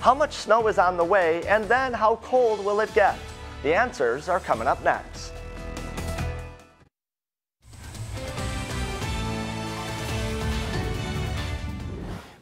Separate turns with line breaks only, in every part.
How much snow is on the way, and then how cold will it get? The answers are coming up next.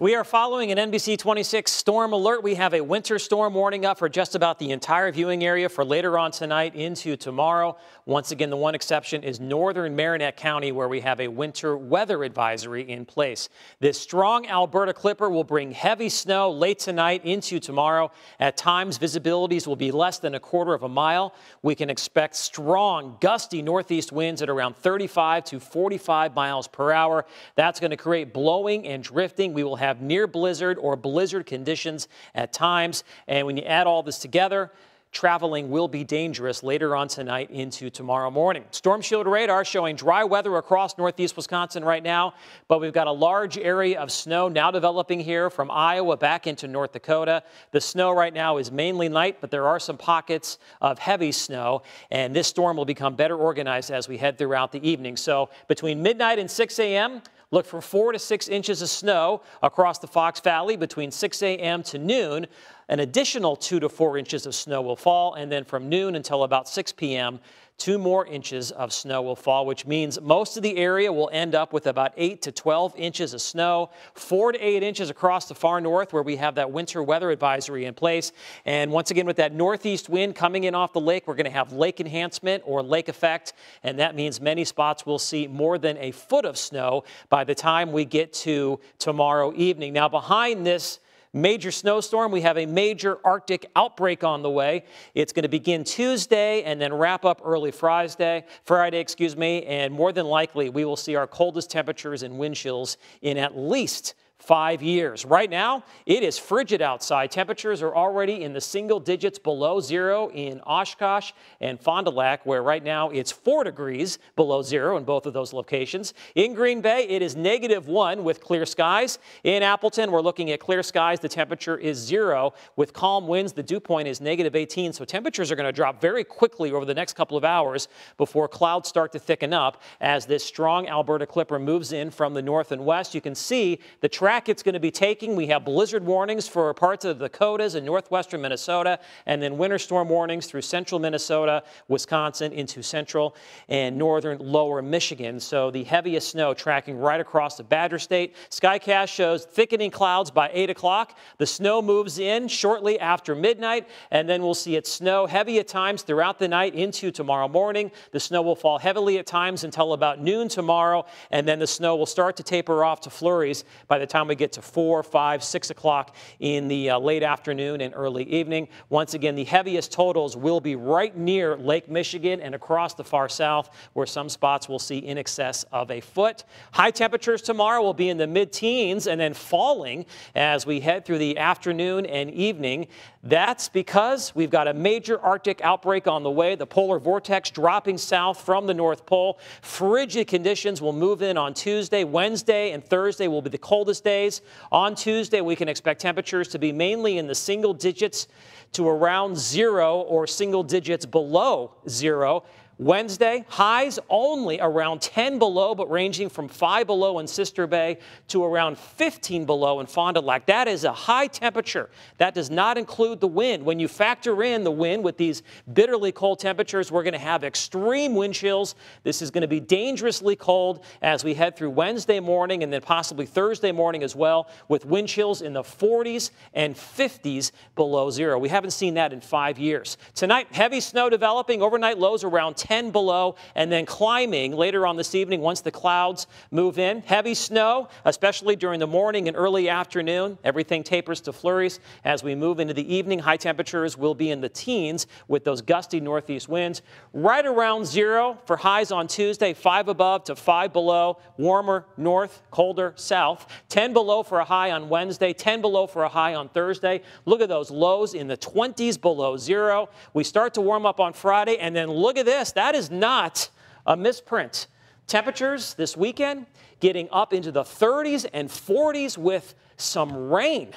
We are following an NBC26 storm alert. We have a winter storm warning up for just about the entire viewing area for later on tonight into tomorrow. Once again, the one exception is northern Marinette County, where we have a winter weather advisory in place. This strong Alberta clipper will bring heavy snow late tonight into tomorrow. At times, visibilities will be less than a quarter of a mile. We can expect strong, gusty northeast winds at around 35 to 45 miles per hour. That's going to create blowing and drifting. We will have near blizzard or blizzard conditions at times. And when you add all this together, traveling will be dangerous later on tonight into tomorrow morning. Storm Shield radar showing dry weather across northeast Wisconsin right now, but we've got a large area of snow now developing here from Iowa back into North Dakota. The snow right now is mainly light, but there are some pockets of heavy snow, and this storm will become better organized as we head throughout the evening. So between midnight and 6 a.m., look for 4 to 6 inches of snow across the Fox Valley. Between 6 a.m. to noon, an additional 2 to 4 inches of snow will fall. And then from noon until about 6 p.m., 2 more inches of snow will fall, which means most of the area will end up with about 8 to 12 inches of snow, 4 to 8 inches across the far north where we have that winter weather advisory in place. And once again, with that northeast wind coming in off the lake, we're going to have lake enhancement or lake effect. And that means many spots will see more than a foot of snow by the time we get to tomorrow evening. Now, behind this major snowstorm, we have a major Arctic outbreak on the way. It's going to begin Tuesday and then wrap up early Friday, and more than likely we will see our coldest temperatures and wind chills in at least 5 years. Right now, it is frigid outside. Temperatures are already in the single digits below zero in Oshkosh and Fond du Lac, where right now it's 4 degrees below zero in both of those locations. In Green Bay, it is -1 with clear skies. In Appleton, we're looking at clear skies. The temperature is 0 with calm winds. The dew point is -18, so temperatures are going to drop very quickly over the next couple of hours before clouds start to thicken up as this strong Alberta clipper moves in from the north and west. You can see the track it's going to be taking. We have blizzard warnings for parts of the Dakotas and northwestern Minnesota, and then winter storm warnings through central Minnesota, Wisconsin, into central and northern lower Michigan. So the heaviest snow tracking right across the Badger State. Skycast shows thickening clouds by 8 o'clock. The snow moves in shortly after midnight, and then we'll see it snow heavy at times throughout the night into tomorrow morning. The snow will fall heavily at times until about noon tomorrow, and then the snow will start to taper off to flurries by the time we get to 4, 5, 6 o'clock in the late afternoon and early evening. Once again, the heaviest totals will be right near Lake Michigan and across the far south, where some spots will see in excess of a foot. High temperatures tomorrow will be in the mid-teens and then falling as we head through the afternoon and evening. That's because we've got a major Arctic outbreak on the way. The polar vortex dropping south from the North Pole. Frigid conditions will move in on Tuesday. Wednesday and Thursday will be the coldest days. On Tuesday, we can expect temperatures to be mainly in the single digits to around 0 or single digits below 0. Wednesday, highs only around 10 below, but ranging from 5 below in Sister Bay to around 15 below in Fond du Lac. That is a high temperature. That does not include the wind. When you factor in the wind with these bitterly cold temperatures, we're going to have extreme wind chills. This is going to be dangerously cold as we head through Wednesday morning and then possibly Thursday morning as well, with wind chills in the 40s and 50s below zero. We haven't seen that in 5 years. Tonight, heavy snow developing. Overnight lows around 10 below and then climbing later on this evening once the clouds move in. Heavy snow, especially during the morning and early afternoon. Everything tapers to flurries as we move into the evening. High temperatures will be in the teens with those gusty northeast winds. Right around 0 for highs on Tuesday, 5 above to 5 below. Warmer north, colder south. 10 below for a high on Wednesday, 10 below for a high on Thursday. Look at those lows in the 20s below 0. We start to warm up on Friday, and then look at this. That is not a misprint. Temperatures this weekend getting up into the 30s and 40s with some rain,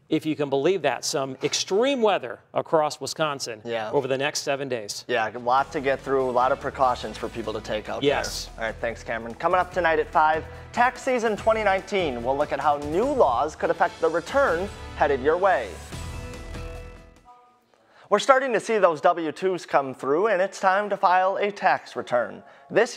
if you can believe that. Some extreme weather across Wisconsin over the next 7 days.
Yeah, a lot to get through, a lot of precautions for people to take out there. All right, thanks, Cameron. Coming up tonight at 5, tax season 2019. We'll look at how new laws could affect the return headed your way. We're starting to see those W-2s come through, and it's time to file a tax return. This